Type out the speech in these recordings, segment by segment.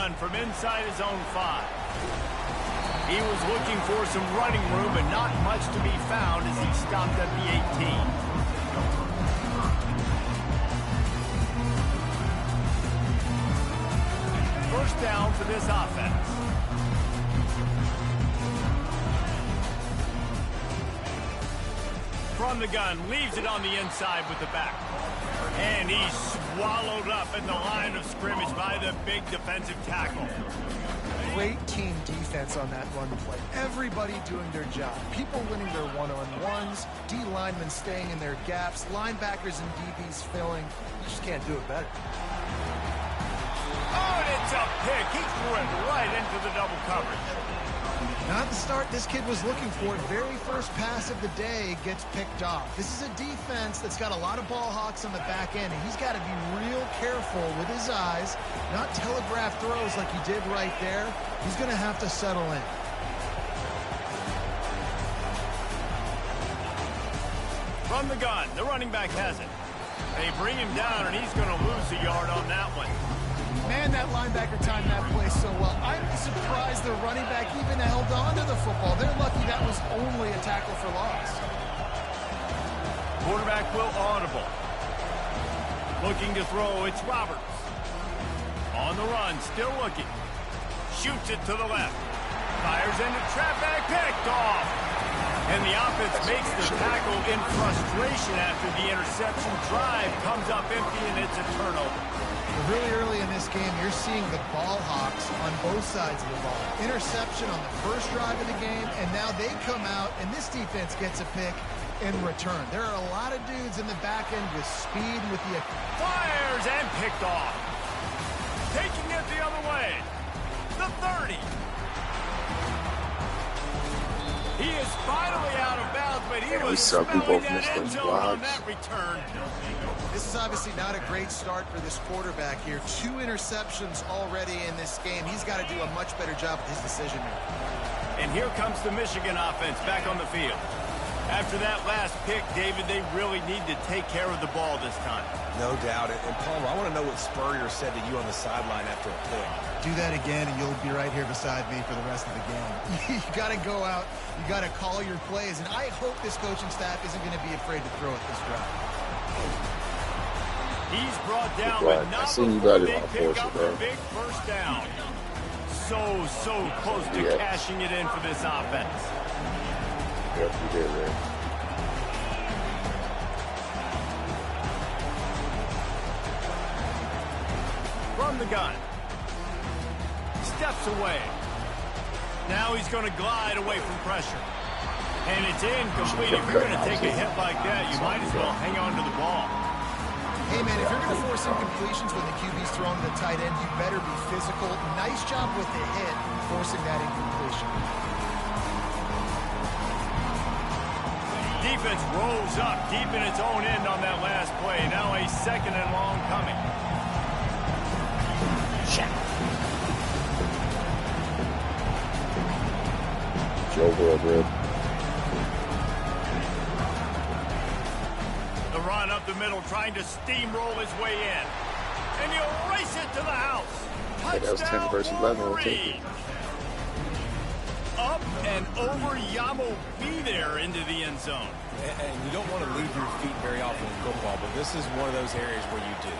gun from inside his own 5. He was looking for some running room, but not much to be found as he stopped at the 18. First down for this offense. From the gun, leaves it on the inside with the back. And he's swallowed up in the line of scrimmage by the big defensive tackle. Great team defense on that run play. Everybody doing their job. People winning their one-on-ones, D linemen staying in their gaps, linebackers and DBs filling. You just can't do it better. Oh, and it's a pick. He threw it right into the double coverage. Not the start this kid was looking for. Very first pass of the day gets picked off. This is a defense that's got a lot of ball hawks on the back end, and he's got to be real careful with his eyes, not telegraph throws like he did right there. He's going to have to settle in. From the gun, the running back has it. They bring him down, and he's going to lose a yard on that one. Man, that linebacker timed that play so well. I'm surprised the running back even held on to the football. They're lucky that was only a tackle for loss. Quarterback will audible. Looking to throw, it's Roberts. On the run, still looking. Shoots it to the left. Fires into traffic, picked off. And the offense makes the tackle in frustration after the interception. Drive comes up empty, and it's a turnover. Really early in this game, you're seeing the ball hawks on both sides of the ball. Interception on the first drive of the game, and now they come out, and this defense gets a pick in return. There are a lot of dudes in the back end with speed, with the... Fires and picked off. Taking it the other way. The 30. He is finally out of bounds, but he was smelling that end zone on that return. This is obviously not a great start for this quarterback here. 2 interceptions already in this game. He's got to do a much better job with his decision making. And here comes the Michigan offense back on the field. After that last pick, David, they really need to take care of the ball this time. No doubt. And Palmer, I want to know what Spurrier said to you on the sideline after a pick. Do that again, and you'll be right here beside me for the rest of the game. You got to go out. You got to call your plays. And I hope this coaching staff isn't going to be afraid to throw it this drive. He's brought down, but not before they pick up a big first down. So close to cashing it in for this offense. Yep, you did, man. From the gun. Steps away. Now he's going to glide away from pressure. And it's incomplete. If you're going to take a hit like that, you might as well hang on to the ball. Hey, man, if you're going to force incompletions when the QB's throwing to the tight end, you better be physical. Nice job with the hit, forcing that incompletion. Defense rolls up deep in its own end on that last play. Now a second and long coming. Joe Burrow. The run up the middle, trying to steamroll his way in. And he'll race it to the house. Touchdown, that was 10 versus 11. Wolverine. Up and over, Yamo be there into the end zone. And you don't want to leave your feet very often in football, but this is one of those areas where you do.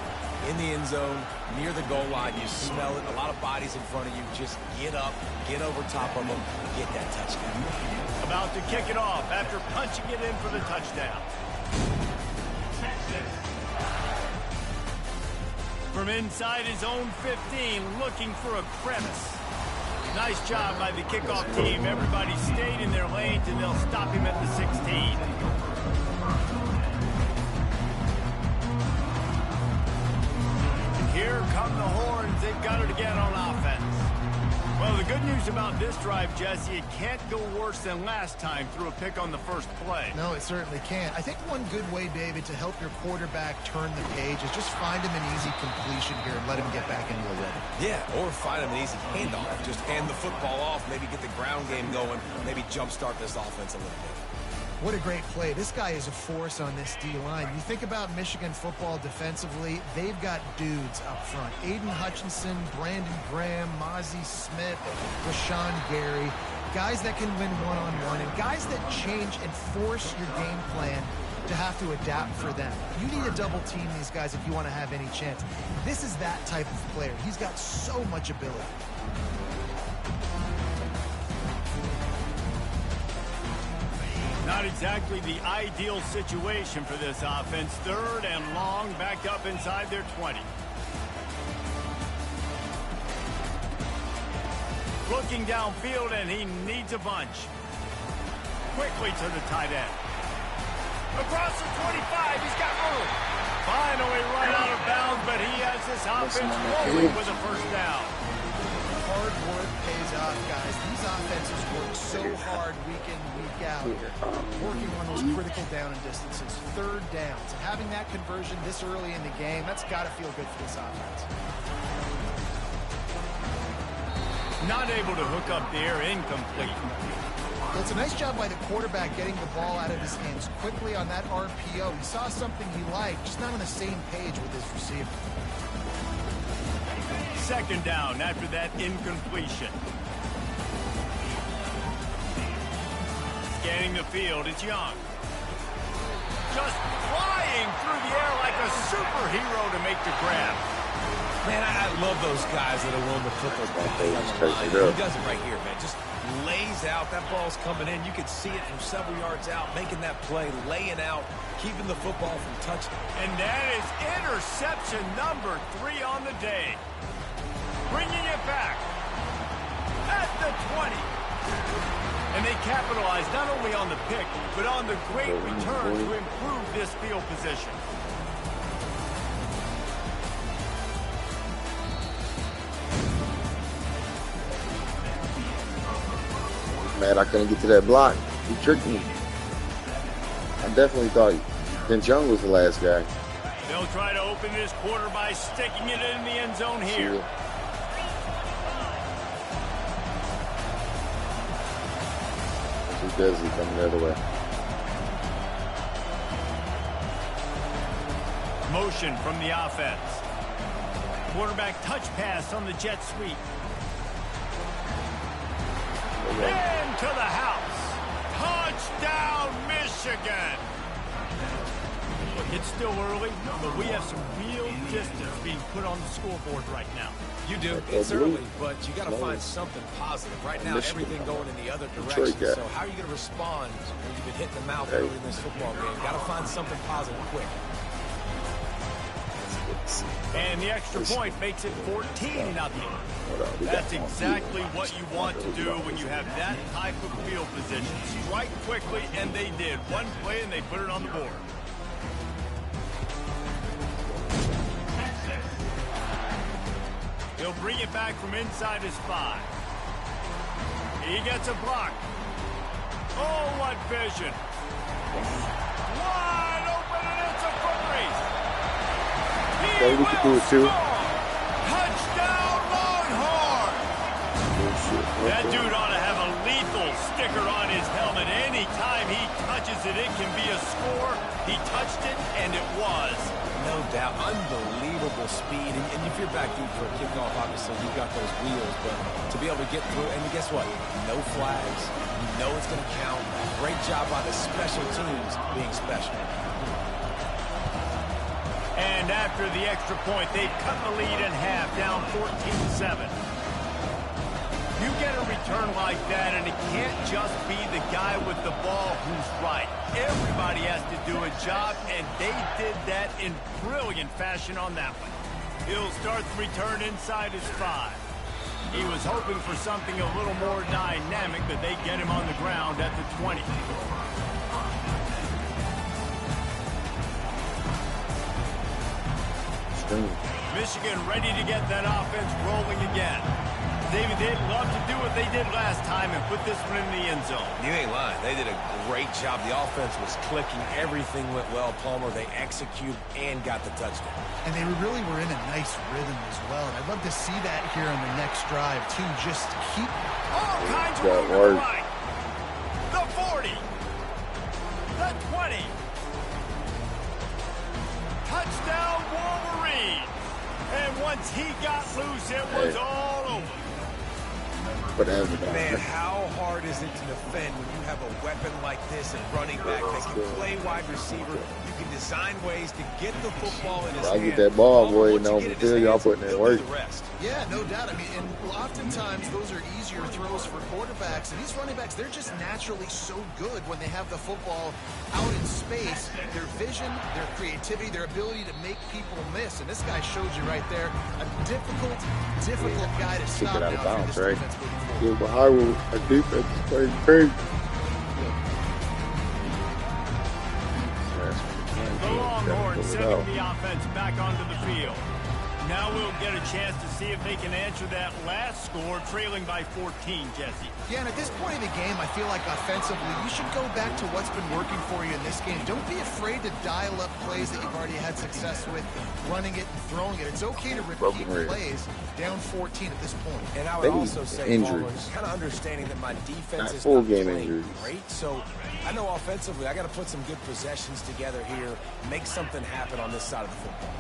In the end zone, near the goal line, you smell it. A lot of bodies in front of you. Just get up, get over top of them, get that touchdown. About to kick it off after punching it in for the touchdown. From inside his own 15, looking for a crevice. Nice job by the kickoff team. Everybody stayed in their lanes, and they'll stop him at the 16. Here come the horns. They've got it again on offense. Well, the good news about this drive, Jesse, it can't go worse than last time through a pick on the first play. No, it certainly can't. I think one good way, David, to help your quarterback turn the page is just find him an easy completion here and let him get back into a rhythm. Yeah, or find him an easy handoff. Just hand the football off, maybe get the ground game going, maybe jumpstart this offense a little bit. What a great play. This guy is a force on this D-line. You think about Michigan football defensively, they've got dudes up front. Aiden Hutchinson, Brandon Graham, Mozzie Smith, Rashawn Gary. Guys that can win one-on-one and guys that change and force your game plan to have to adapt for them. You need to double team these guys if you want to have any chance. This is that type of player. He's got so much ability. Not exactly the ideal situation for this offense. 3rd and long, back up inside their 20. Looking downfield, and he needs a bunch. Quickly to the tight end. Across the 25, he's got room. Finally run out of bounds, but he has this offense rolling with a first down. Hard work pays off, guys. These offenses work so hard week in, week out, working on those critical down and distances, 3rd downs. And having that conversion this early in the game, that's got to feel good for this offense. Not able to hook up there, incomplete. Well, it's a nice job by the quarterback getting the ball out of his hands quickly on that RPO. He saw something he liked, just not on the same page with his receiver. 2nd down after that incompletion. Scanning the field, it's Young. Just flying through the air like a superhero to make the grab. Man, I love those guys that are willing to put those balls on the line. He does it right here, man. Just lays out. That ball's coming in. You can see it from several yards out, making that play, laying out, keeping the football from touching. And that is interception number 3 on the day. Bringing it back at the 20. And they capitalize not only on the pick, but on the great return to improve this field position. Man, I couldn't get to that block. He tricked me. I definitely thought Ncaa was the last guy. They'll try to open this quarter by sticking it in the end zone here. Too busy coming the other way. Motion from the offense. Quarterback touch pass on the jet sweep. Into the house. Touchdown, Michigan. Look, it's still early, but we have some real distance being put on the scoreboard right now. You do. It's early, but you got to find something positive. Right now, everything going in the other direction. So how are you going to respond when you've been hitting the mouth early in this football game? Got to find something positive quick. And the extra point makes it 14-0. That's exactly what you want to do when you have that type of field position. Strike quickly, and they did. One play, and they put it on the board. He'll bring it back from inside his 5. He gets a block. Oh, what vision. Wide open, and it's a foot race. Okay, we can do it too. Touchdown, Longhorn! That dude ought to have a lethal sticker on his helmet. Anytime he touches it, it can be a score. He touched it, and it was. No doubt. Unbelievable speed. And if you're back deep for a kickoff, obviously, you've got those wheels. But to be able to get through, and guess what? No flags. You know it's going to count. Great job by the special teams being special. And after the extra point, they've cut the lead in half, down 14-7. You get a return like that, and it can't just be the guy with the ball who's right. Everybody has to do a job, and they did that in brilliant fashion on that one. He'll start the return inside his 5. He was hoping for something a little more dynamic, but they get him on the ground at the 20. Michigan ready to get that offense rolling again. David, they'd love to do what they did last time and put this one in the end zone. You ain't lying. They did a great job. The offense was clicking. Everything went well, Palmer. They executed and got the touchdown. And they really were in a nice rhythm as well. And I'd love to see that here on the next drive, too. Just keep all kinds of room to the right. The 40. Once he got loose, it was all over. But man, how hard is it to defend when you have a weapon like this at running back that can play wide receiver? You can design ways to get the football in his hand. I get that ball, boy. You know, feel y'all putting in work. Yeah, no doubt. I mean, and oftentimes those are easier throws for quarterbacks. And these running backs, they're just naturally so good when they have the football out in space. Their vision, their creativity, their ability to make people miss. And this guy showed you right there a difficult guy to stop now for this defense moving forward. Yeah, but our defense is playing crazy. The Longhorns sending the offense back onto the field. Now we'll get a chance to see if they can answer that last score, trailing by 14, Jesse. Yeah, and at this point in the game, I feel like offensively, you should go back to what's been working for you in this game. Don't be afraid to dial up plays that you've already had success with, running it and throwing it. It's okay to repeat plays down 14 at this point. And I would also say, injuries. Kind of understanding that my defense is full not game playing injuries. Great, so I know offensively I got to put some good possessions together here, make something happen on this side of the football.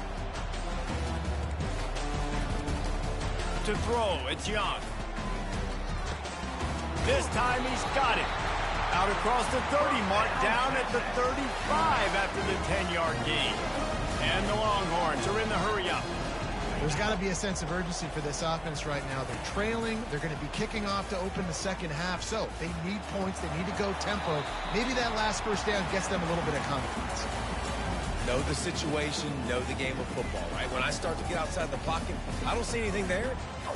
To throw, it's Young. This time he's got it. Out across the 30 mark, down at the 35 after the 10-yard gain. And the Longhorns are in the hurry up. There's got to be a sense of urgency for this offense right now. They're trailing. They're going to be kicking off to open the second half. So they need points. They need to go tempo. Maybe that last first down gets them a little bit of confidence. Know the situation, know the game of football, right? When I start to get outside the pocket, I don't see anything there.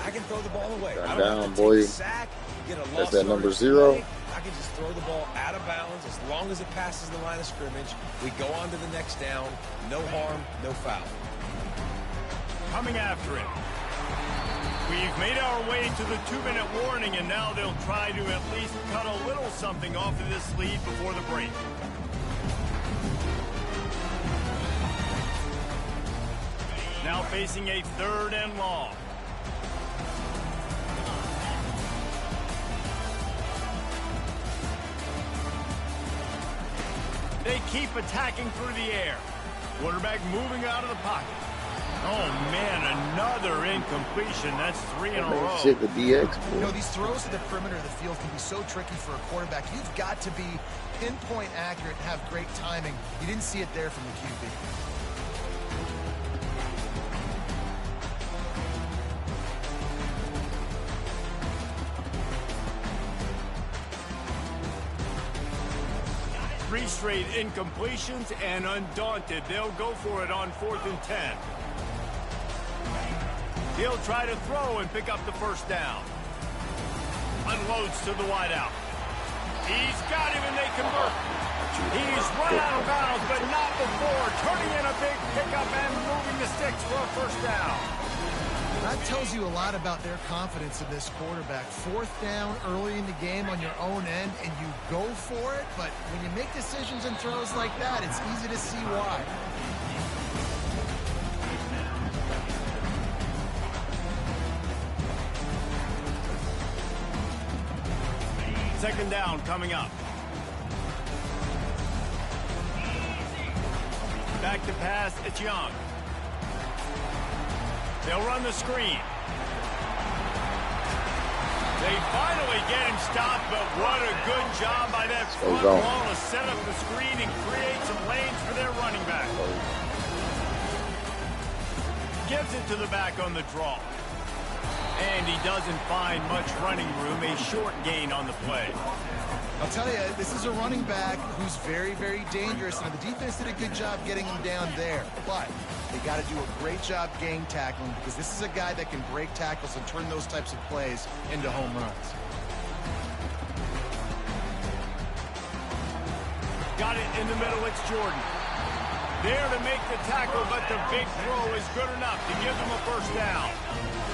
I can throw the ball away. I don't have to take a sack, get a loss. That's that number 0. I can just throw the ball out of bounds as long as it passes the line of scrimmage. We go on to the next down. No harm, no foul. Coming after it. We've made our way to the 2-minute warning, and now they'll try to at least cut a little something off of this lead before the break. Now facing a 3rd and long. They keep attacking through the air. Quarterback moving out of the pocket. Oh, man, another incompletion. That's 3 in a row. Shit, the DX. You know, these throws to the perimeter of the field can be so tricky for a quarterback. You've got to be pinpoint accurate and have great timing. You didn't see it there from the QB. Three straight incompletions, and undaunted, they'll go for it on 4th and 10. He'll try to throw and pick up the first down. Unloads to the wideout. He's got him, and they convert. He's run out of bounds, but not before. Turning in a big pickup and moving the sticks for a first down. That tells you a lot about their confidence in this quarterback. 4th down early in the game on your own end, and you go for it. But when you make decisions and throws like that, it's easy to see why. Second down coming up. Back to pass, it's Young. They'll run the screen. They finally get him stopped, but what a good job by that front wall to set up the screen and create some lanes for their running back. Gives it to the back on the draw. And he doesn't find much running room, a short gain on the play. I'll tell you, this is a running back who's very, very dangerous, and the defense did a good job getting him down there. But they got to do a great job gang tackling, because this is a guy that can break tackles and turn those types of plays into home runs. Got it in the middle, it's Jordan. There to make the tackle, but the big throw is good enough to give them a first down.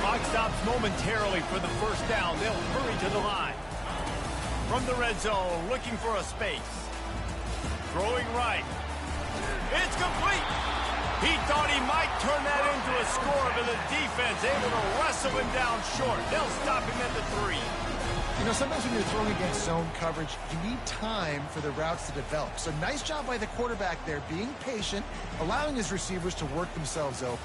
Clock stops momentarily for the first down. They'll hurry to the line. From the red zone, looking for a space. Throwing right. It's complete. He thought he might turn that into a score, but the defense able to wrestle him down short. They'll stop him at the 3. You know, sometimes when you're throwing against zone coverage, you need time for the routes to develop. So nice job by the quarterback there, being patient, allowing his receivers to work themselves open.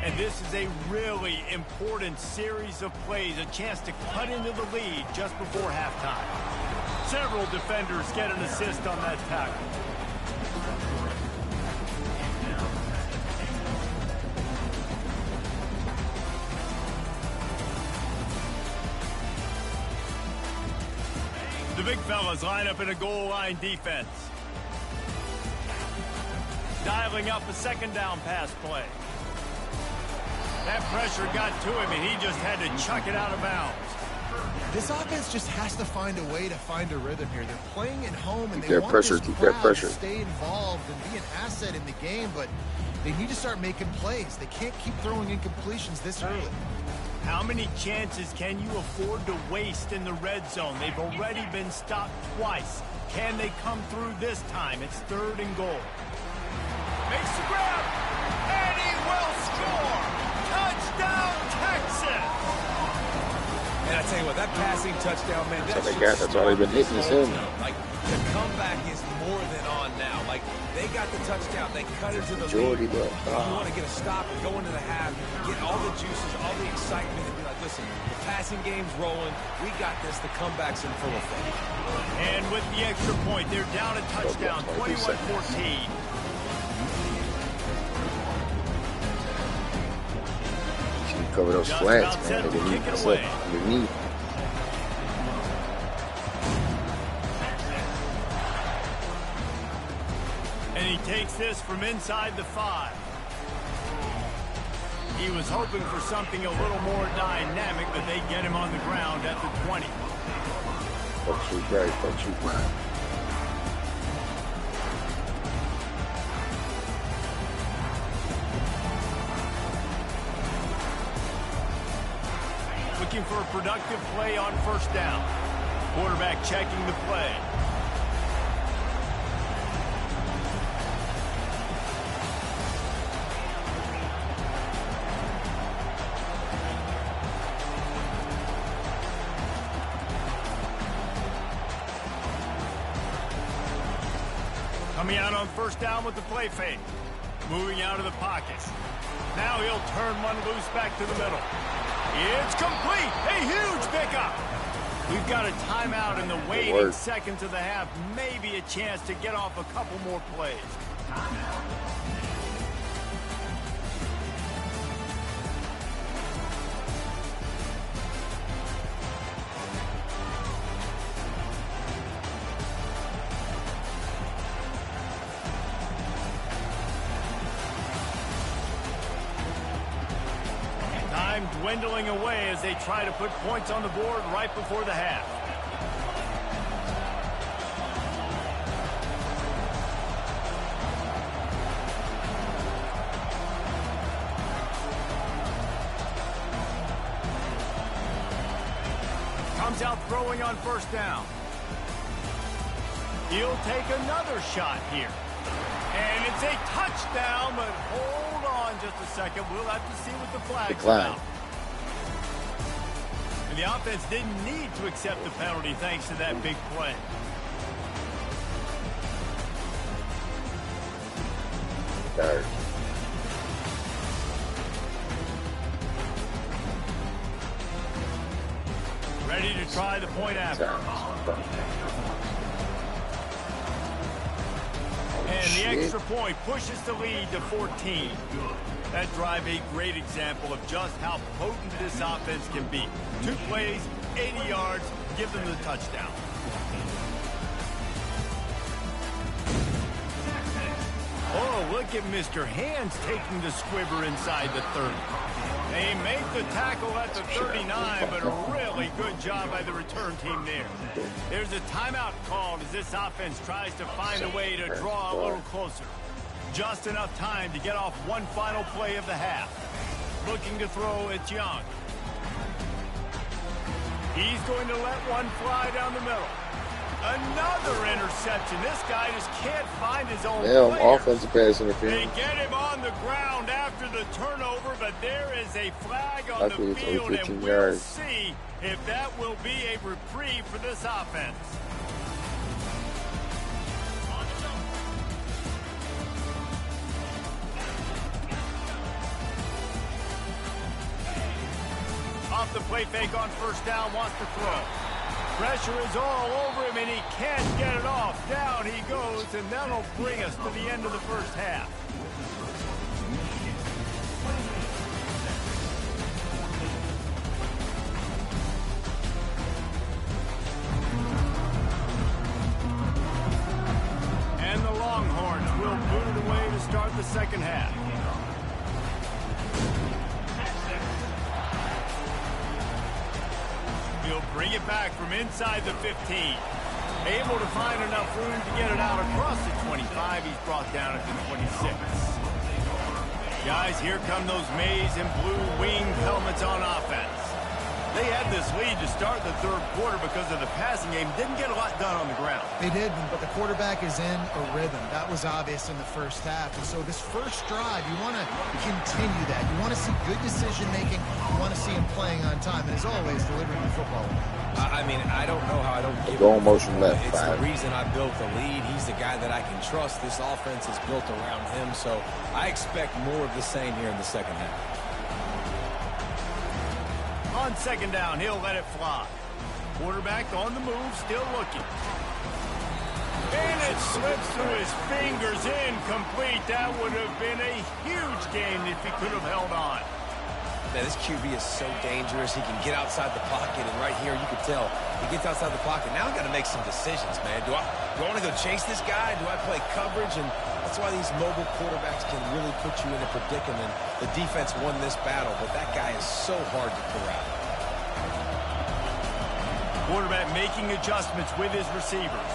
And this is a really important series of plays, a chance to cut into the lead just before halftime. Several defenders get an assist on that tackle. The big fellas line up in a goal line defense. Dialing up a second down pass play. That pressure got to him, and he just had to chuck it out of bounds. This offense just has to find a way to find a rhythm here. They're playing at home, and Keep they that want pressure, this keep that crowd pressure. to stay involved and be an asset in the game, but they need to start making plays. They can't keep throwing incompletions this early. How many chances can you afford to waste in the red zone? They've already been stopped twice. Can they come through this time? It's 3rd and goal. Makes the grab, and he will score! Touchdown, Texas! And I tell you what, that passing touchdown, man, That's all they got. That's all they've been hitting is him. Like, the comeback is more than on now. Like, they got the touchdown. They cut into the Majority, lead. but You want to get a stop and go into the half, get all the juices, all the excitement, and be like, listen, the passing game's rolling. We got this. The comeback's in full effect. And with the extra point, they're down a touchdown, 21-14. Cover those Just flats, about man. set They to need kick it to away. underneath. And he takes this from inside the 5. He was hoping for something a little more dynamic, but they get him on the ground at the 20. Fuck shoot right, fuck shoot right. Looking for a productive play on 1st down. Quarterback checking the play. Coming out on 1st down with the play fake. Moving out of the pocket. Now he'll turn one loose back to the middle. It's complete. A huge pickup. We've got a timeout in the waning seconds of the half. Maybe a chance to get off a couple more plays. Time dwindling away as they try to put points on the board right before the half. Comes out throwing on 1st down. He'll take another shot here. And it's a touchdown, but hold on just a second. We'll have to see what the flag's about. And the offense didn't need to accept the penalty thanks to that big play. Third. Ready to try the point after. And the extra point pushes the lead to 14. That drive a great example of just how potent this offense can be. 2 plays, 80 yards, give them the touchdown. Oh, look at Mr. Hands taking the squibber inside the 30. They make the tackle at the 39, but a really good job by the return team there. There's a timeout called as this offense tries to find a way to draw a little closer. Just enough time to get off one final play of the half. Looking to throw, it's Young. He's going to let one fly down the middle. Another interception. This guy just can't find his own player. Offensive pass interference. They get him on the ground after the turnover, but there is a flag on the field, and we'll see if that will be a reprieve for this offense. the play fake on first down, wants to throw. Pressure is all over him, and he can't get it off. Down he goes, and that'll bring us to the end of the first half. And the Longhorns will boot it away to start the second half. He'll bring it back from inside the 15. Able to find enough room to get it out across the 25. He's brought down at the 26. Guys, here come those maize and blue winged helmets on offense. They had this lead to start the third quarter because of the passing game. Didn't get a lot done on the ground. They didn't, but the quarterback is in a rhythm. That was obvious in the first half. And so this first drive, you want to continue that. You want to see good decision-making. You want to see him playing on time. And as always, delivering the football. I mean, I don't know how I don't give Go motion left. It's the reason I built the lead. He's the guy that I can trust. This offense is built around him. So I expect more of the same here in the second half. On second down, he'll let it fly. Quarterback on the move, still looking. And it slips through his fingers, incomplete. That would have been a huge game if he could have held on. Man, this QB is so dangerous. He can get outside the pocket, and right here you can tell he gets outside the pocket. Now I've got to make some decisions, man. Do I want to go chase this guy? Do I play coverage? And that's why these mobile quarterbacks can really put you in a predicament. The defense won this battle, but that guy is so hard to corral. Quarterback making adjustments with his receivers.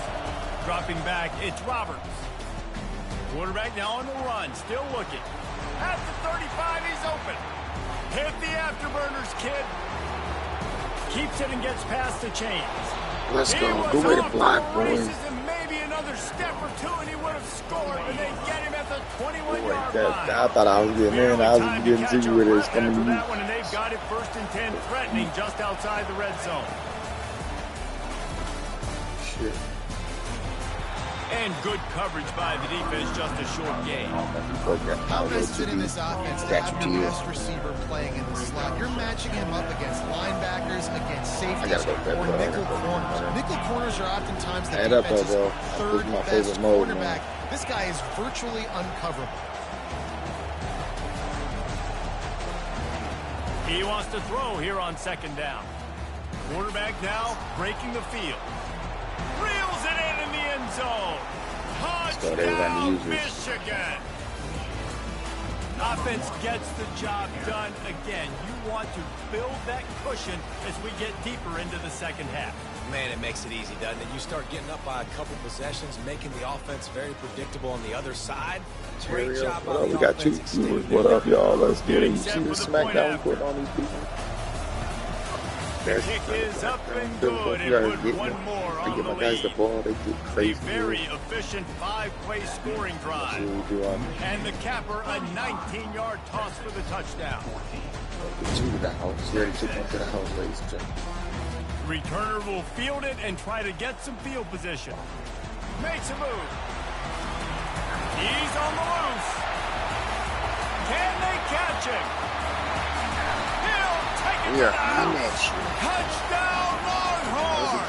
Dropping back, it's Roberts. Quarterback now on the run, still looking. At the 35, he's open. Hit the afterburners, kid. Keeps it and gets past the chains. Let's go. Good way to block, boys. And maybe another step or two, and he would have scored, but they get him at the 21-yard line. I thought I was getting in. I was getting to you with it. It's coming to you. That one, and they've got it first and 10, threatening just outside the red zone. Shit. And good coverage by the defense, just a short gain. How nice fit in this offense to have your best receiver playing in the slot. You're matching him up against linebackers, against safeties, or nickel corners. Nickel corners are oftentimes the defense's third best quarterback. This guy is virtually uncoverable. He wants to throw here on second down. Quarterback now breaking the field. Reels it in the end zone. Touchdown, Michigan. Offense gets the job done again. You want to build that cushion as we get deeper into the second half. Man, it makes it easy, doesn't it? You start getting up by a couple possessions, making the offense very predictable on the other side. Great job by the we got two offense. viewers. What up, y'all? Let's get it. You see the smackdown we put on these people? The kick is up and good, and put one more on the lead. A very efficient 5-play scoring drive. And the capper, a 19-yard toss for the touchdown. Returner will field it and try to get some field position. Makes a move. He's on the loose. Can they catch him? Touchdown, Longhorns!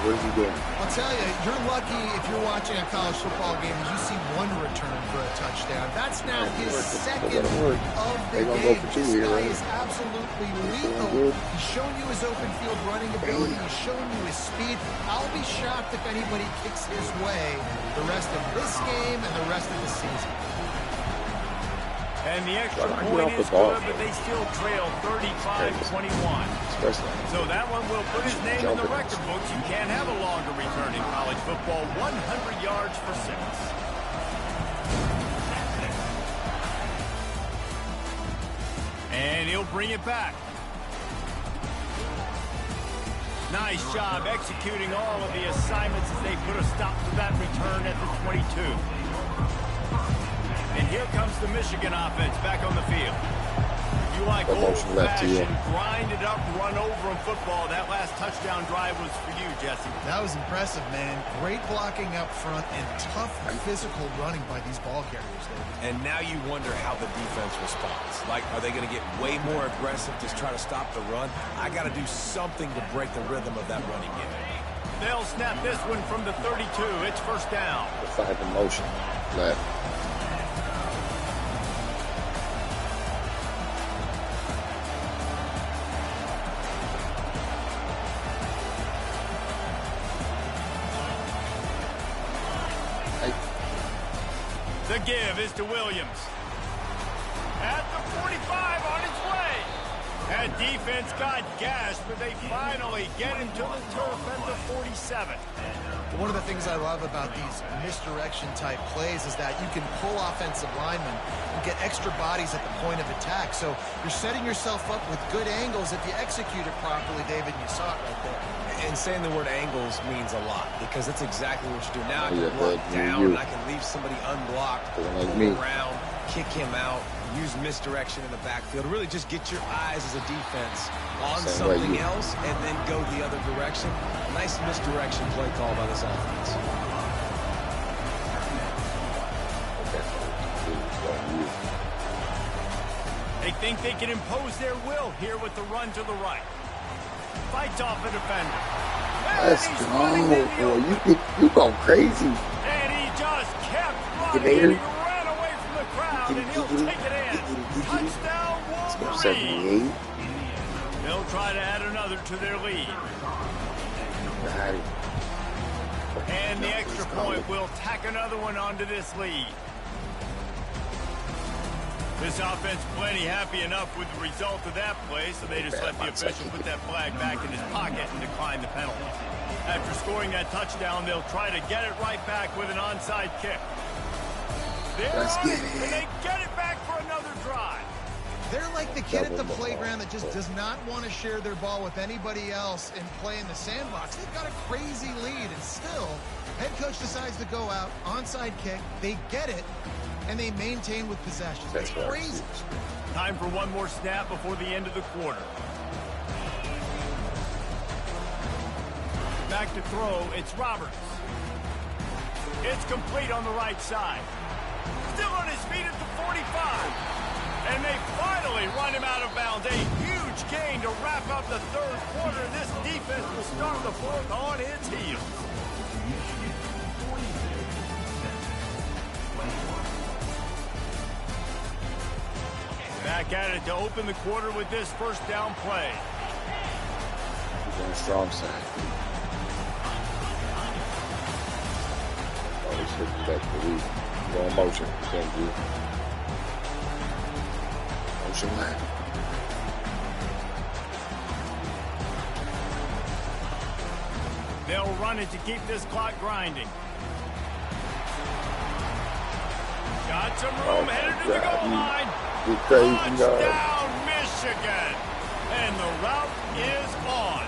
Where's he going? I'll tell you, you're lucky if you're watching a college football game and you see one return for a touchdown. That's now his second of the game. This guy is absolutely lethal. He's shown you his open field running ability. He's shown you his speed. I'll be shocked if anybody kicks his way the rest of this game and the rest of the season. And the extra point is good, but they still trail 35-21. So that one will put his name in the record books. You can't have a longer return in college football. 100 yards for 6. And he'll bring it back. Nice job executing all of the assignments as they put a stop to that return at the 22. And here comes the Michigan offense back on the field. You like What motion left to you? old-fashioned, grind it up, run over in football. That last touchdown drive was for you, Jesse. That was impressive, man. Great blocking up front and tough physical running by these ball carriers, David. And now you wonder how the defense responds. Like, are they going to get way more aggressive to try to stop the run? I got to do something to break the rhythm of that running game. They'll snap this one from the 32. It's first down. The 5 in motion. Left. The give is to Williams. At the 45, on its way. That defense got gashed, but they finally get him to the turf at the 47. One of the things I love about these misdirection type plays is that you can pull offensive linemen and get extra bodies at the point of attack. So you're setting yourself up with good angles if you execute it properly, David, and you saw it right there. And saying the word angles means a lot because that's exactly what you do. Now I Yeah, can block but down, you- and I can leave somebody unblocked, Like move me. around, kick him out, use misdirection in the backfield. Really just get your eyes as a defense on Same way something you- else and then go the other direction. Nice misdirection play call by this offense. They think they can impose their will here with the run to the right. Fights off a defender. And Let's he's go, running in the boy. open. You go crazy. And he just kept running. Gator. He ran away from the crowd, and he'll take it in. Touchdown, Wolverine. 78. They'll try to add another to their lead. Got it. And the extra point will tack another one onto this lead. This offense plenty happy enough with the result of that play, so they just let the official put that flag back in his pocket and decline the penalty. After scoring that touchdown, they'll try to get it right back with an onside kick. Let's get it. And they get it back for another drive. They're like the kid at the playground that just does not want to share their ball with anybody else and play in the sandbox. They've got a crazy lead, and still, head coach decides to go out, onside kick, they get it, and they maintain with possession. That's right. Crazy. Time for one more snap before the end of the quarter. Back to throw, it's Roberts. It's complete on the right side. Still on his feet at the 45. And they finally run him out of bounds. A huge gain to wrap up the third quarter. This defense will start the fourth on its heels. Back at it to open the quarter with this first down play. He's on the strong side. Oh, he's hitting back to the lead. He's on motion. He can't do it. Motion line. They'll run it to keep this clock grinding. Got some room, headed to the goal line. Get crazy, guys. Touchdown, Michigan. And the route is on.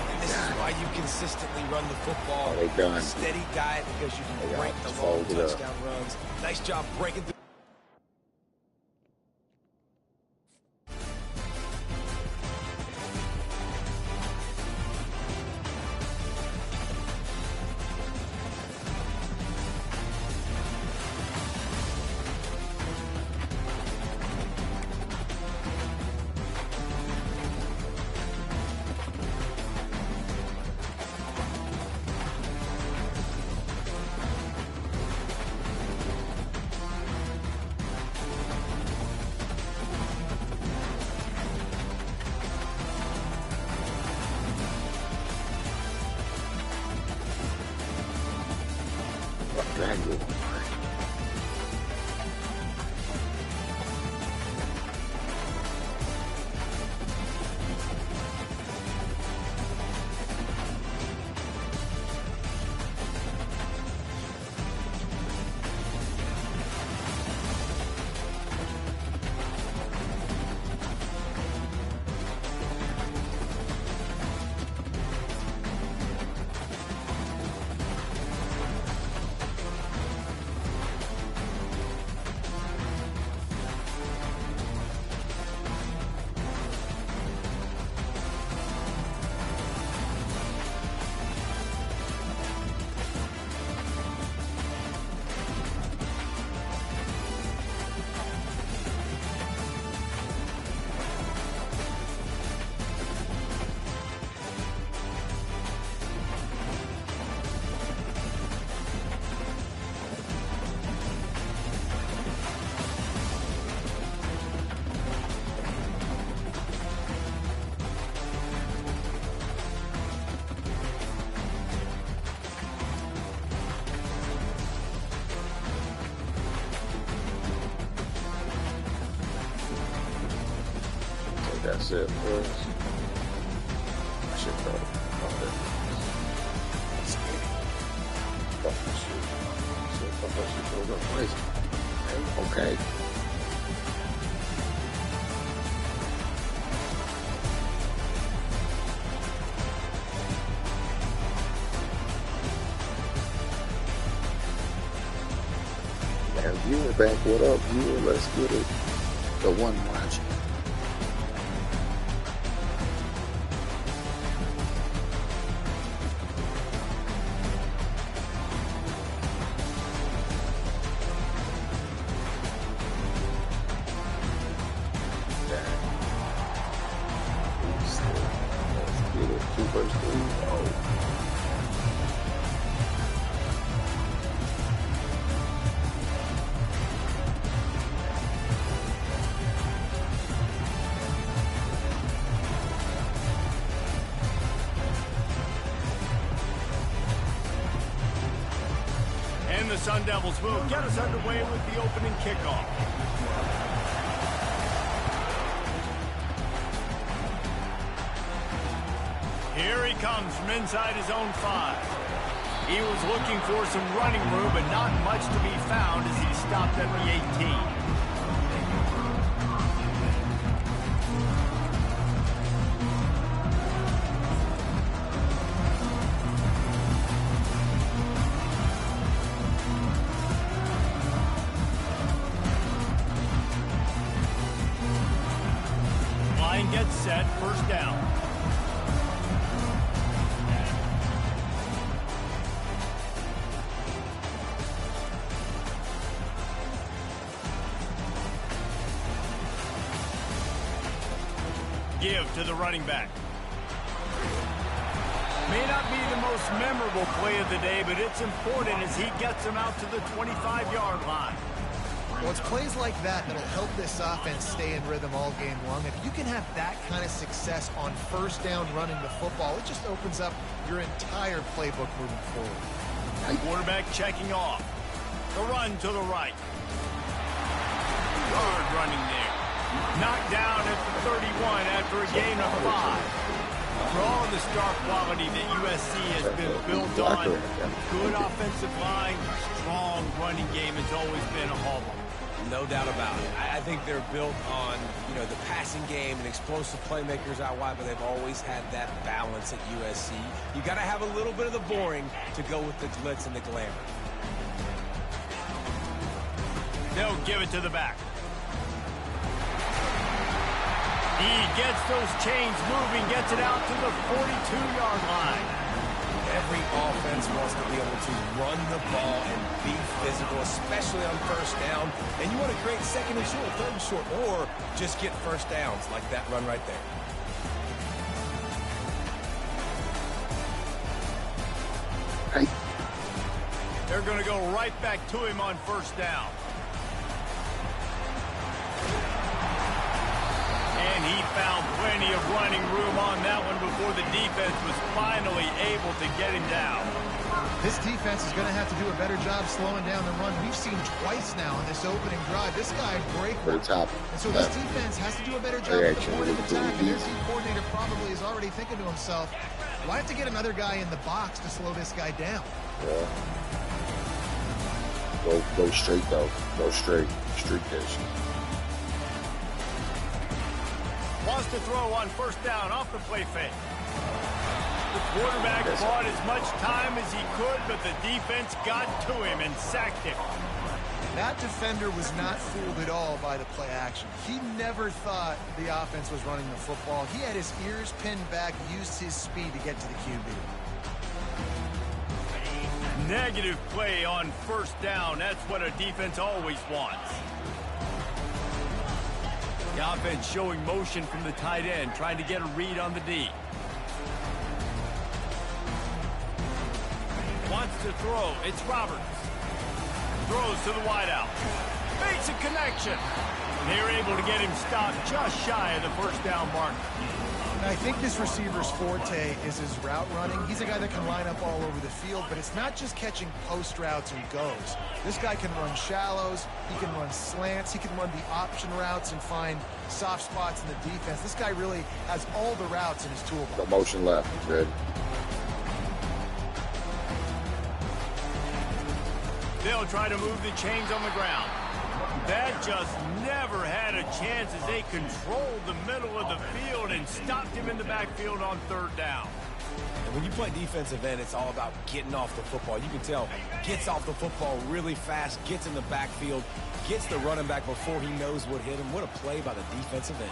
And this is why you consistently run the football. Oh, they done. Steady diet because you They can break got the it. long Fold it up. touchdown runs. Nice job breaking through. Triangle. That's it, boys. Shit, bro. Fuck this shit. Fuck that shit. Go crazy. Okay. Man, viewer back, what up, viewer? Let's get it. The one watching. The Sun Devils will get us underway with the opening kickoff. Here he comes from inside his own 5. He was looking for some running room, but not much to be found as he stopped at the 18. Gets set, first down. Give to the running back. May not be the most memorable play of the day, but it's important as he gets him out to the 25-yard line. Well, it's plays like that that'll help this offense stay in rhythm all game long. If you can have that kind of success on first down running the football, it just opens up your entire playbook moving forward. Quarterback checking off. The run to the right. Hard running there. Knocked down at the 31 after a gain of 5. For all of the star quality that USC has been built on, good offensive line, strong running game has always been a hallmark. No doubt about it. I think they're built on, the passing game and explosive playmakers out wide, but they've always had that balance at USC. You got to have a little bit of the boring to go with the glitz and the glamour. They'll give it to the back. He gets those chains moving, gets it out to the 42-yard line. Every offense wants to be able to run the ball and be physical, especially on first down. And you want to create second and short, third and short, or just get first downs like that run right there. Hey. They're going to go right back to him on first down. And he found plenty of running room on that one before the defense was finally able to get him down. This defense is going to have to do a better job slowing down the run. We've seen twice now in this opening drive. This guy break. For the top. And so this defense has to do a better job at the point of attack. And their team coordinator probably is already thinking to himself, well, I have to get another guy in the box to slow this guy down. Yeah. Go straight, though. Go straight. Street pitch. Wants to throw on first down off the play fake. The quarterback bought as much time as he could, but the defense got to him and sacked him. That defender was not fooled at all by the play action. He never thought the offense was running the football. He had his ears pinned back, used his speed to get to the QB. Negative play on first down. That's what a defense always wants. The offense showing motion from the tight end, trying to get a read on the D. Wants to throw. It's Roberts. Throws to the wideout. Makes a connection. They're able to get him stopped just shy of the first down mark. And I think this receiver's forte is his route running. He's a guy that can line up all over the field, but it's not just catching post routes and goes. This guy can run shallows, he can run slants, he can run the option routes and find soft spots in the defense. This guy really has all the routes in his toolbox. The motion left, he's ready. They'll try to move the chains on the ground. That just never had a chance as they controlled the middle of the field and stopped him in the backfield on 3rd down. And when you play defensive end, it's all about getting off the football. You can tell, gets off the football really fast, gets in the backfield, gets the running back before he knows what hit him. What a play by the defensive end.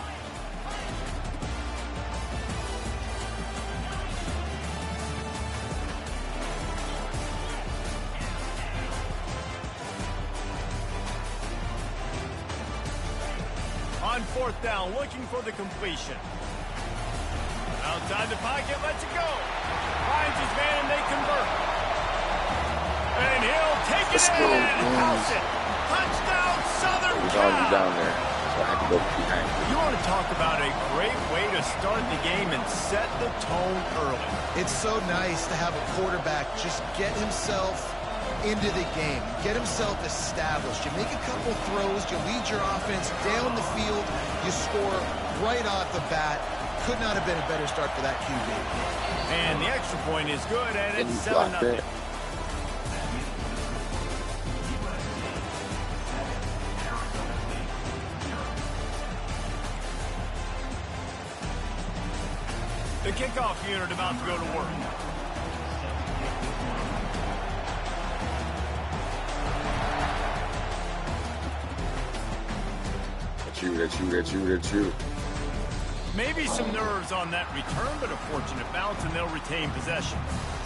On 4th down, looking for the completion. Outside the pocket, lets it go. Finds his man and they convert. And he'll take it in and house it. Touchdown, Southern He's Cal. already down there, so I had to go behind. You want to talk about a great way to start the game and set the tone early. It's so nice to have a quarterback just get himself into the game, get himself established. You make a couple throws, you lead your offense down the field, you score right off the bat. Could not have been a better start for that QB. And the extra point is good, and And it's he blocked 7-0. it. The kickoff unit about to go to work. That's you. Maybe some nerves on that return, but a fortunate bounce, and they'll retain possession.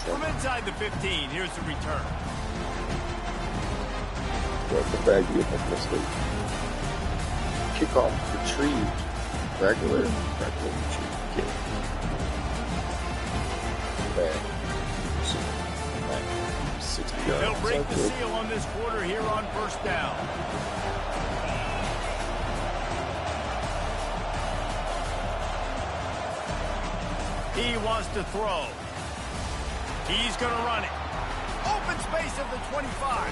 From inside the 15, here's the return. That's the bag you make a mistake. Kickoff retrieved. Regular retrieve. Kick. Bag. 60 yards. They'll break the Okay. seal on this quarter here on 1st down. He wants to throw. He's going to run it. Open space at the 25.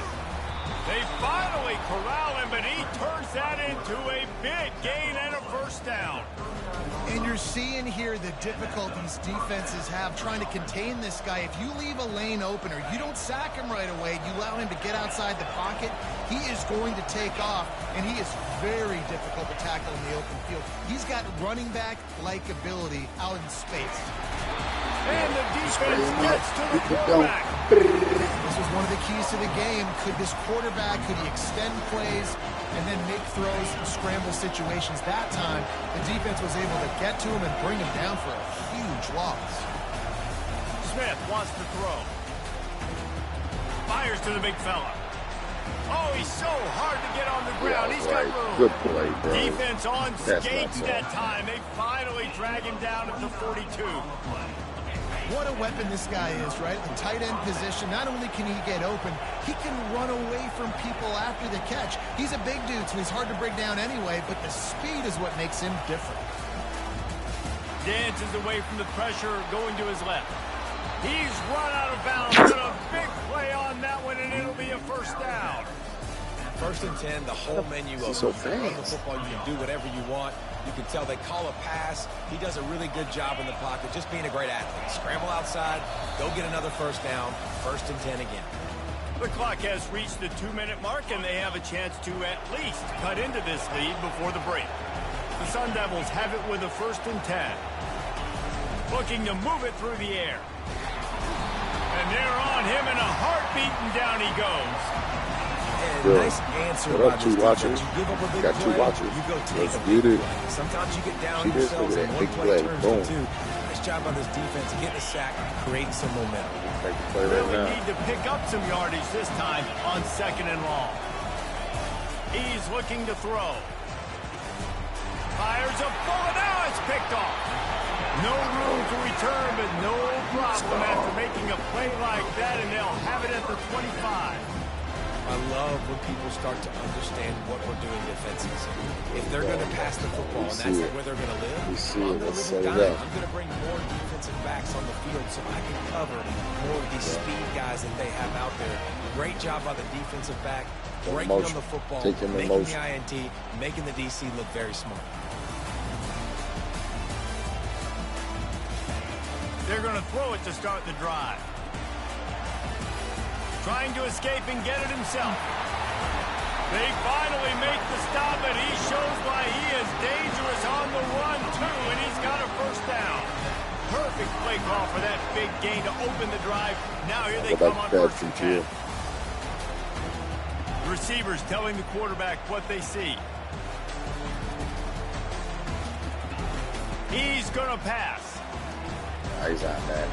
They finally corral him, but he turns that into a big gain and a 1st down. And you're seeing here the difficulties defenses have trying to contain this guy. If you leave a lane open or you don't sack him right away, you allow him to get outside the pocket, he is going to take off, and he is very difficult to tackle in the open field. He's got running back-like ability out in space. And the defense gets to the quarterback. This was one of the keys to the game. Could this quarterback, could he extend plays and then make throws in scramble situations? That time, the defense was able to get to him and bring him down for a huge loss. Smith wants to throw. Fires to the big fella. Oh, he's so hard to get on the ground. He's got room. Good play, bro. Defense on That's skates not that time. They finally drag him down at the 42. What a weapon this guy is, right? The tight end position, not only can he get open, he can run away from people after the catch. He's a big dude, so he's hard to bring down anyway, but the speed is what makes him different. Dances away from the pressure, going to his left. He's run out of bounds, but a big play on that one, and it'll be a 1st down. 1st and 10, the whole menu of so you run the fast. football, you can do whatever you want. You can tell they call a pass. He does a really good job in the pocket, just being a great athlete. Scramble outside, go get another 1st down, 1st and 10 again. The clock has reached the 2-minute mark, and they have a chance to at least cut into this lead before the break. The Sun Devils have it with a 1st and 10. Looking to move it through the air. And they're on him in a heartbeat, and down he goes. And Good. nice answer What by up, this two defense. watchers? You give up a big Got two play, watchers. you go take Let's a big get it. play. Sometimes you get down See this? yourselves Look at and that. one Big play play. turns Boom. to 2. Nice job by this defense getting a sack, creating some momentum. Make the play right Really now. need to pick up some yardage this time on 2nd and long. He's looking to throw. Fires a bullet. Now it's picked off. No room to return, but no problem after making a play like that, and they'll have it at the 25. I love when people start to understand what we're doing defensively. If they're going to pass the football and that's where they're going to live, I'm going to live and dine. I'm going to bring more defensive backs on the field so I can cover more of these speed guys that they have out there. Great job by the defensive back, breaking on the football, making the INT, making the DC look very smart. They're going to throw it to start the drive. Trying to escape and get it himself. They finally make the stop, and he shows why he is dangerous on the run, too, and he's got a first down. Perfect play call for that big gain to open the drive. Now here they come on first and 10. The receivers telling the quarterback what they see. He's going to pass. He's not bad.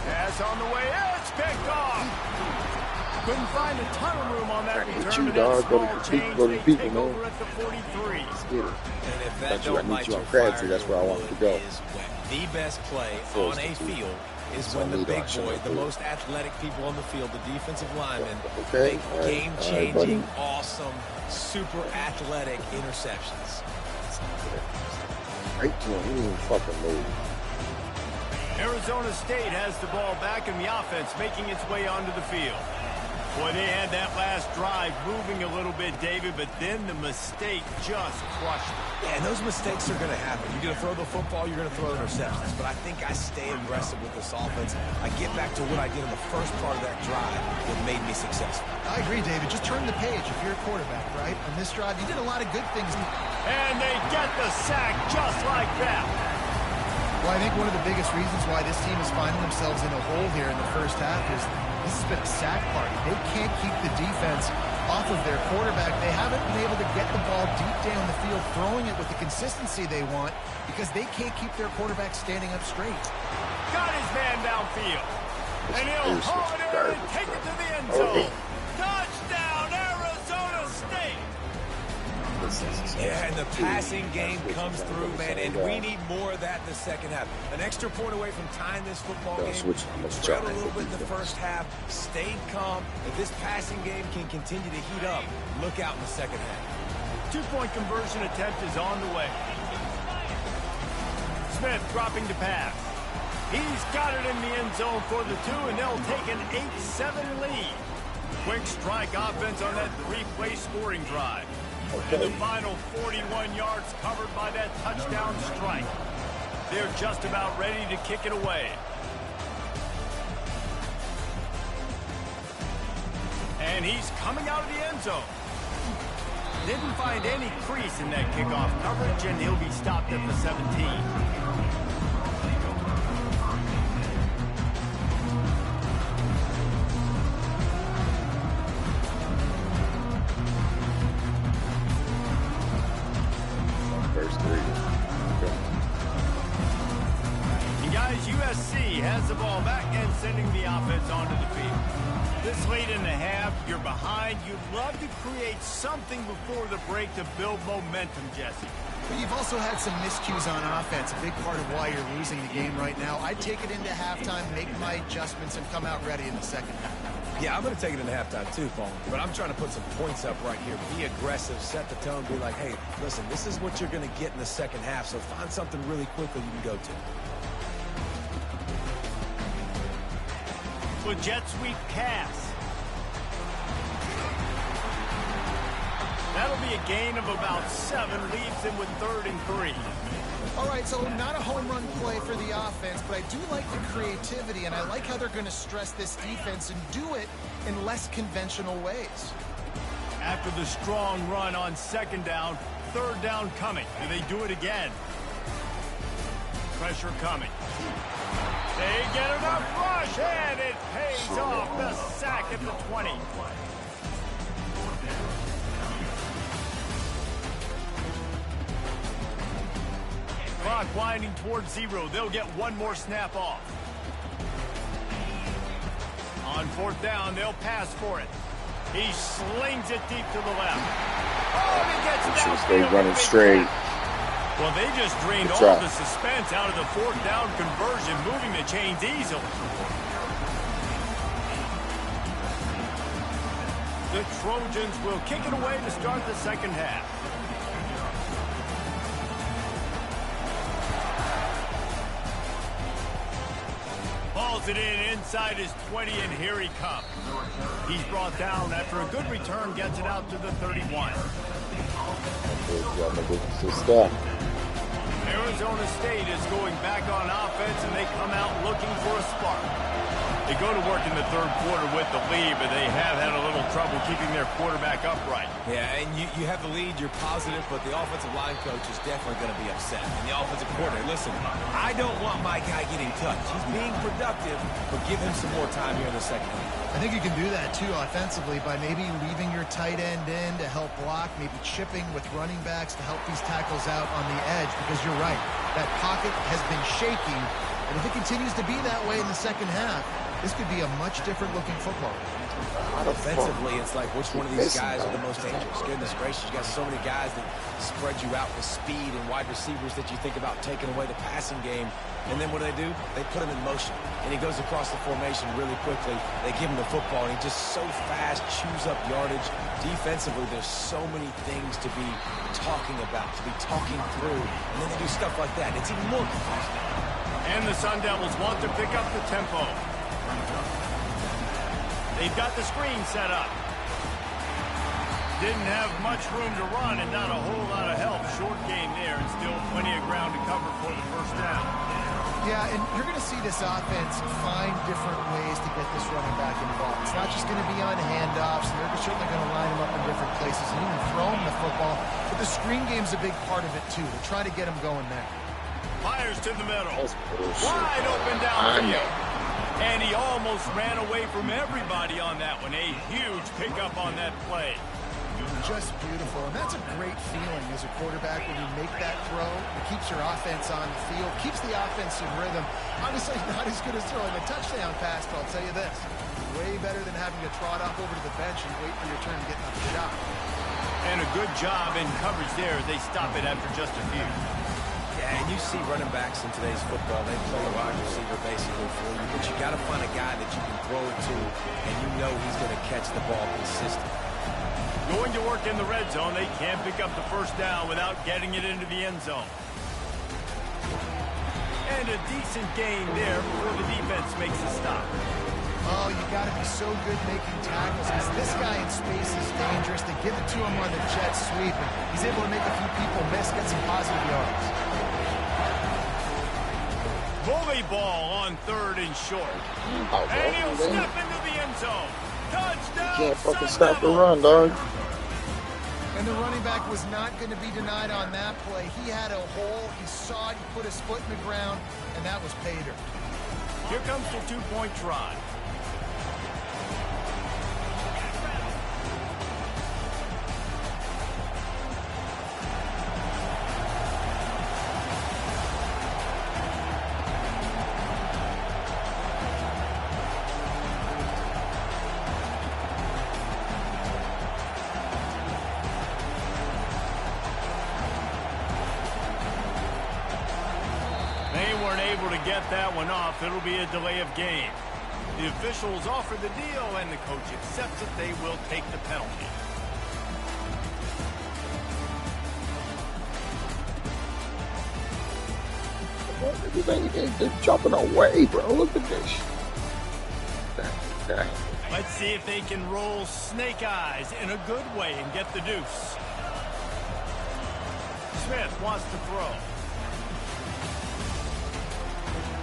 Pass on the way. It's picked off. Couldn't find a ton of room on that return. You, dog. Go to people, man. Over at the 43. Let's get it. And if that I need you on Crabtree. That's where I want to go. The best play on a field is when the big boys, the most athletic people on the field, the defensive linemen, make game-changing, awesome, super athletic interceptions. Right to him. He didn't even fucking move. Arizona State has the ball back in the offense, making its way onto the field. Boy, they had that last drive moving a little bit, David, but then the mistake just crushed it. Yeah, and those mistakes are going to happen. You're going to throw the football, you're going to throw interceptions. But I think I stay aggressive with this offense. I get back to what I did in the first part of that drive that made me successful. I agree, David. Just turn the page if you're a quarterback, right? On this drive, you did a lot of good things. And they get the sack just like that. Well, I think one of the biggest reasons why this team is finding themselves in a hole here in the first half is this has been a sack party. They can't keep the defense off of their quarterback. They haven't been able to get the ball deep down the field, throwing it with the consistency they want because they can't keep their quarterback standing up straight. Got his man downfield. And he'll haul it in and take it to the end zone. Touchdown, Arizona State. Yeah, and the passing game comes through, man, and we need more of that in the second half. An extra point away from tying this football game. Trailed a little bit in the first half, stayed calm. If this passing game can continue to heat up, look out in the second half. Two-point conversion attempt is on the way. Smith dropping to pass. He's got it in the end zone for the two, and they'll take an 8-7 lead. Quick strike offense on that three-play scoring drive. And the final 41 yards covered by that touchdown strike. They're just about ready to kick it away. And he's coming out of the end zone. Didn't find any crease in that kickoff coverage, and he'll be stopped at the 17. USC has the ball back and sending the offense onto the field. This late in the half, you're behind. You'd love to create something before the break to build momentum, Jesse. But you've also had some miscues on offense, a big part of why you're losing the game right now. I'd take it into halftime, make my adjustments, and come out ready in the second half. Yeah, I'm going to take it into halftime too, Paul. But I'm trying to put some points up right here. Be aggressive, set the tone, be like, hey, listen, this is what you're going to get in the second half, so find something really quickly you can go to. With jet sweep pass. That'll be a gain of about 7, leaves him with 3rd and 3. All right, so not a home run play for the offense, but I do like the creativity, and I like how they're going to stress this defense and do it in less conventional ways. After the strong run on 2nd down, 3rd down coming. Do they do it again? Pressure coming. They get enough rush, and it pays off. The sack at the 20. Clock winding towards 0. They'll get one more snap off. On 4th down, they'll pass for it. He slings it deep to the left. Oh, he gets down. Stay running straight. Well, they just drained all the suspense out of the 4th down conversion, moving the chains easily. The Trojans will kick it away to start the second half. Hauls it in inside his 20, and here he comes. He's brought down after a good return, gets it out to the 31. Arizona State is going back on offense, and they come out looking for a spark. They go to work in the third quarter with the lead, but they have had a little trouble keeping their quarterback upright. Yeah, and you have the lead, you're positive, but the offensive line coach is definitely going to be upset. And the offensive coordinator, listen, I don't want my guy getting touched. He's being productive, but give him some more time here in the second half. I think you can do that, too, offensively, by maybe leaving your tight end in to help block, maybe chipping with running backs to help these tackles out on the edge, because you're right. That pocket has been shaky, and if it continues to be that way in the second half, this could be a much different looking football. Offensively, it's like which one of these guys are the most dangerous? Goodness gracious, you got so many guys that spread you out with speed and wide receivers that you think about taking away the passing game. And then what do? They put him in motion. And he goes across the formation really quickly. They give him the football, and he just so fast, chews up yardage. Defensively, there's so many things to be talking about, to be talking through. And then they do stuff like that. It's even more confusing. And the Sun Devils want to pick up the tempo. They've got the screen set up. Didn't have much room to run and not a whole lot of help. Short game there and still plenty of ground to cover for the first down. Yeah, and you're going to see this offense find different ways to get this running back involved. It's not just going to be on handoffs. They're certainly going to line him up in different places and even throw him the football. But the screen game's a big part of it, too. They're trying to get him going there. Fires to the middle. Wide open downfield. And he almost ran away from everybody on that one. A huge pickup on that play. Just beautiful. And that's a great feeling as a quarterback when you make that throw. It keeps your offense on the field, keeps the offense in rhythm. Obviously not as good as throwing a touchdown pass, but I'll tell you this. Way better than having to trot off over to the bench and wait for your turn to get another shot. And a good job in coverage there. They stop it after just a few. Yeah, and you see running backs in today's football, they play a wide receiver basically for you, but you got to find a guy that you can throw it to, and you know he's going to catch the ball consistently. Going to work in the red zone, they can't pick up the first down without getting it into the end zone. And a decent gain there before the defense makes a stop. Oh, you got to be so good making tackles because this guy in space is dangerous. They give it to him on the jet sweep, and he's able to make a few people miss, get some positive yards. Bully ball on third and short. And he'll step into the end zone. Touchdown! Can't fucking stop the run, dog. And the running back was not going to be denied on that play. He had a hole. He saw it. He put his foot in the ground, and that was pay dirt. Here comes the two-point try. Get that one off. It'll be a delay of game. The officials offer the deal, and the coach accepts it. They will take the penalty. They're jumping away, bro. Look at this. Dang. Let's see if they can roll snake eyes in a good way and get the deuce. Smith wants to throw.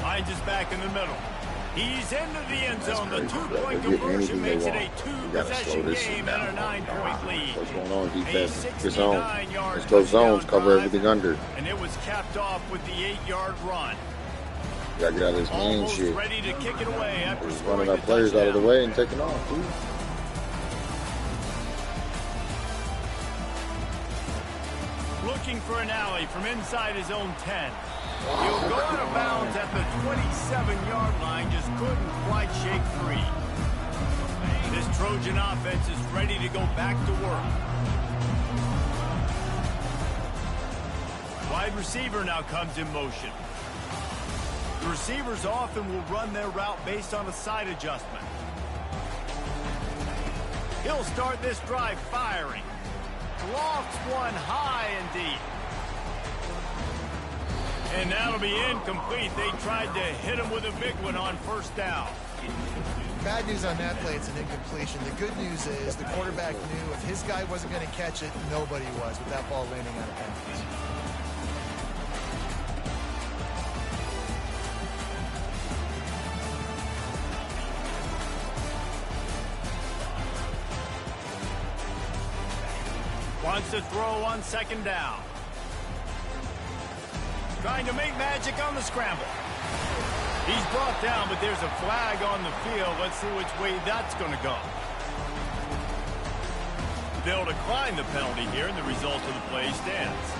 Finds his back in the middle. He's into the end zone. The two-point conversion makes it a two-possession game and a 9-point lead. What's going on, defense? Get zone. Let's go zones. Cover everything under. And it was capped off with the 8-yard run. You gotta get out of this game shit. Ready to kick it away after running our players out of the way and taking off, dude. Looking for an alley from inside his own 10. He'll go out of bounds at the 27-yard line, just couldn't quite shake free. This Trojan offense is ready to go back to work. Wide receiver now comes in motion. The receivers often will run their route based on a side adjustment. He'll start this drive firing. Lofts one high and deep. And that'll be incomplete. They tried to hit him with a big one on first down. Bad news on that play, it's an incompletion. The good news is the quarterback knew if his guy wasn't going to catch it, nobody was with that ball landing out of bounds. Wants to throw on second down. Trying to make magic on the scramble. He's brought down, but there's a flag on the field. Let's see which way that's going to go. They'll decline the penalty here, and the result of the play stands.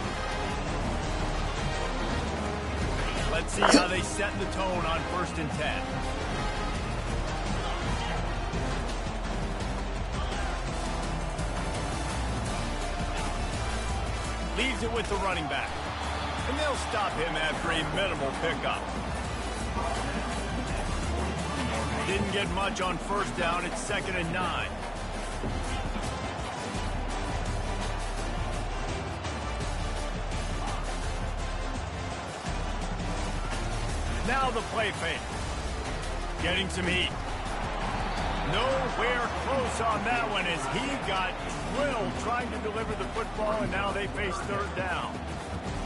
Let's see how they set the tone on 1st and 10. Leaves it with the running back. And they'll stop him after a minimal pickup. Didn't get much on first down. It's 2nd and 9. Now the play fake. Getting some heat. Nowhere close on that one as he got drilled trying to deliver the football, and now they face 3rd down.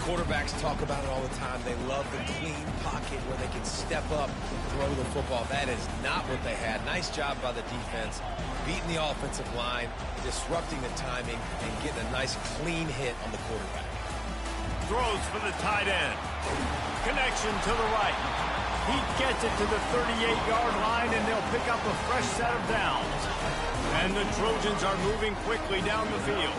Quarterbacks talk about it all the time. They love the clean pocket where they can step up, throw the football. That is not what they had. Nice job by the defense, beating the offensive line, disrupting the timing, and getting a nice clean hit on the quarterback. Throws for the tight end. Connection to the right. He gets it to the 38-yard line, and they'll pick up a fresh set of downs. And the Trojans are moving quickly down the field.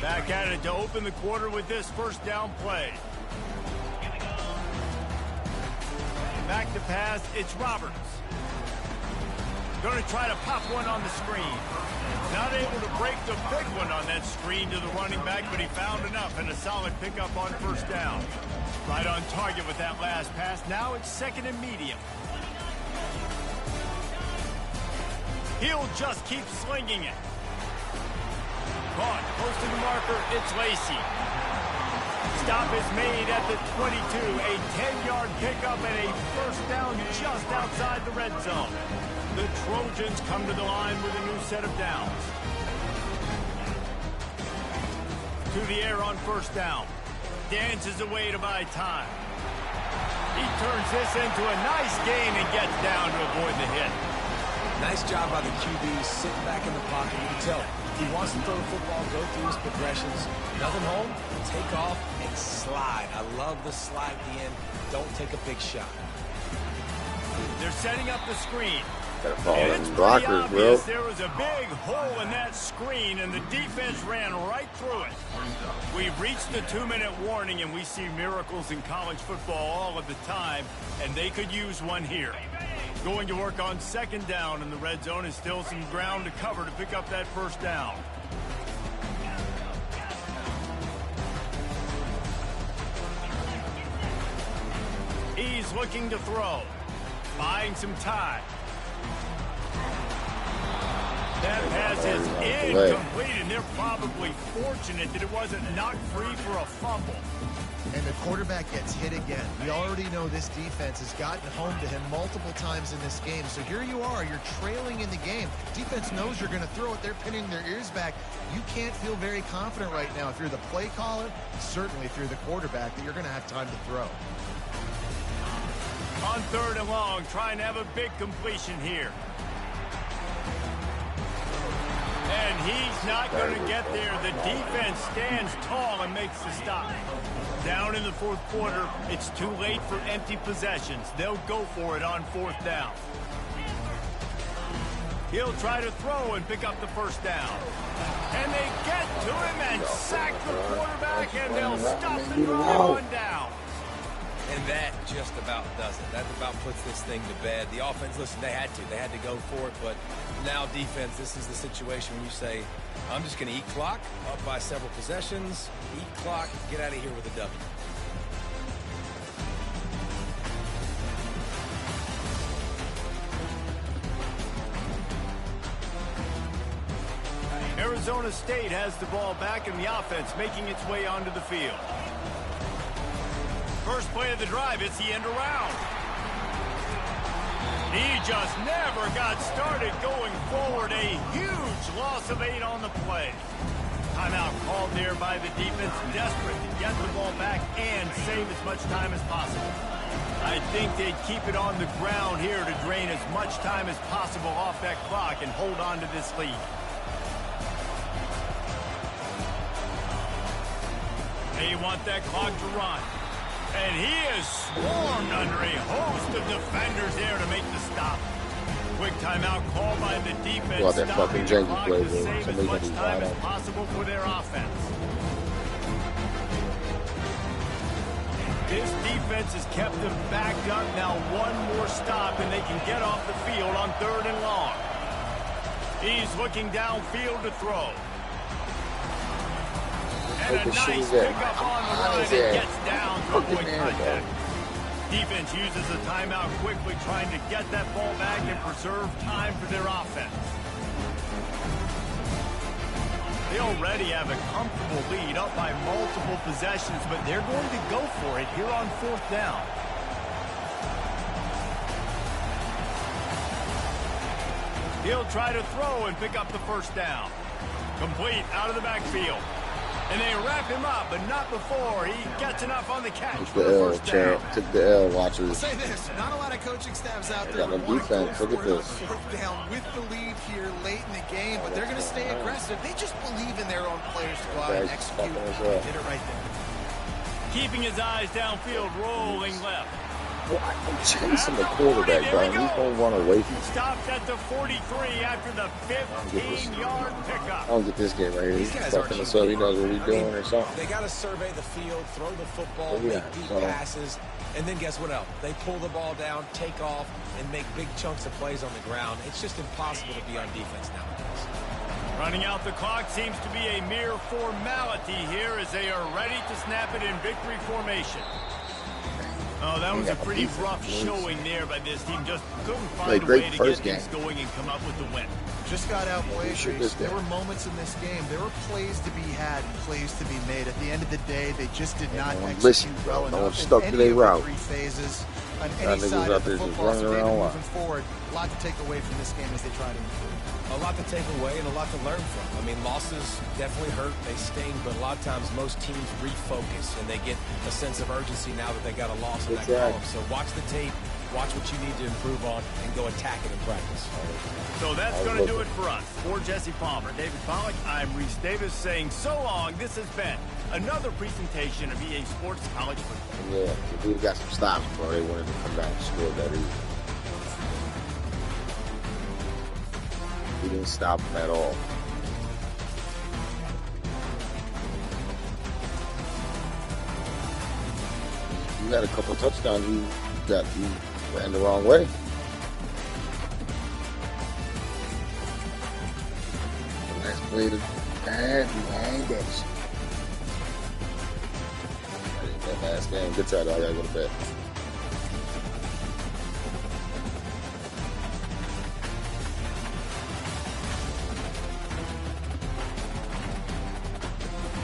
Back at it to open the quarter with this first down play. Back to pass, it's Roberts. Going to try to pop one on the screen. Not able to break the big one on that screen to the running back, but he found enough and a solid pickup on first down. Right on target with that last pass. Now it's 2nd and medium. He'll just keep slinging it. Caught, close to the marker, it's Lacey. Stop is made at the 22, a 10-yard pickup and a first down just outside the red zone. The Trojans come to the line with a new set of downs. To the air on first down. Dances away to buy time. He turns this into a nice gain and gets down to avoid the hit. Nice job by the QB, sitting back in the pocket. You can tell he wants to throw the football, go through his progressions. Nothing home, take off, and slide. I love the slide at the end. Don't take a big shot. They're setting up the screen. Gotta follow And them it's blockers, pretty bro. obvious there was a big hole in that screen, and the defense ran right through it. We've reached the 2-minute warning, and we see miracles in college football all of the time, and they could use one here. Going to work on second down in the red zone is still some ground to cover to pick up that first down. He's looking to throw. Buying some time. That pass is incomplete, and they're probably fortunate that it wasn't knocked free for a fumble. And the quarterback gets hit again. We already know this defense has gotten home to him multiple times in this game. So here you are, you're trailing in the game. Defense knows you're going to throw it. They're pinning their ears back. You can't feel very confident right now if you're the play caller, certainly if you're the quarterback, that you're going to have time to throw. On 3rd and long, trying to have a big completion here. And he's not going to get there. The defense stands tall and makes the stop. Down in the 4th quarter, it's too late for empty possessions. They'll go for it on 4th down. He'll try to throw and pick up the first down. And they get to him and sack the quarterback, and they'll stop the drive on down. And that just about does it. That about puts this thing to bed. The offense, listen, they had to go for it, but now defense, this is the situation where you say, I'm just going to eat clock, up by several possessions, eat clock, get out of here with a W. Arizona State has the ball back in the offense, making its way onto the field. First play of the drive, it's the end around. He just never got started going forward. A huge loss of 8 on the play. Timeout called there by the defense, desperate to get the ball back and save as much time as possible. I think they'd keep it on the ground here to drain as much time as possible off that clock and hold on to this lead. They want that clock to run. And he is swarmed under a host of defenders there to make the stop. Quick timeout called by the defense. Well, that fucking janky Clock play, to bro. save as Somebody's much gonna be time wide as open. possible for their offense. This defense has kept them backed up. Now one more stop and they can get off the field on 3rd and long. He's looking downfield to throw. And a nice pickup on the run and gets down to avoid contact. Defense uses a timeout quickly, trying to get that ball back and preserve time for their offense. They already have a comfortable lead, up by multiple possessions, but they're going to go for it here on 4th down. He'll try to throw and pick up the first down. Complete out of the backfield. And they wrap him up, but not before he gets enough on the catch Took for the the L, first down. champ. Took the L, I'll watchers. say this, not a lot of coaching staffs out They there got no want to go defense. Look at for it on this. 4th down with the lead here late in the game, but they're going to stay aggressive. They just believe in their own players to go out and Guys, execute. fucking us They up. did it right there. Keeping his eyes downfield, rolling left. Well, I'm chasing the quarterback, bro. He's gonna run away from me. Stopped at the 43 after the 15-yard I pickup. don't get this game right here. He's These guys are fucking us up. He knows what he's doing or something. They got to survey the field, throw the football, Oh, yeah. make deep So- passes, and then guess what else? They pull the ball down, take off, and make big chunks of plays on the ground. It's just impossible to be on defense nowadays. Running out the clock seems to be a mere formality here as they are ready to snap it in victory formation. Oh, that was a pretty rough showing there by this team. Just couldn't find a way to get things going and come up with the win. Just got outplayed. Shoot this There guy. were moments in this game. There were plays to be had and plays to be made. At the end of the day, they just did not one execute listened, well bro. No enough one in stuck to any their of the route. 3 phases on That any niggas side out of there the just football. running So maybe around moving forward, a lot to take away from this game as they try to improve. A lot to take away and a lot to learn from. I mean, losses definitely hurt. They sting, but a lot of times most teams refocus and they get a sense of urgency now that they got a loss in that That's right. column. So watch the tape, watch what you need to improve on, and go attack it in practice. So that's going to do it for us. For Jesse Palmer, David Pollack, I'm Reese Davis saying so long. This has been another presentation of EA Sports College Football. Yeah, if we'd got some stops, bro, they wanted to come down and score that easy. We didn't stop them at all. You had a couple touchdowns you ran the wrong way. Last play to bad behind us. That last game, good try though. I gotta go to bed.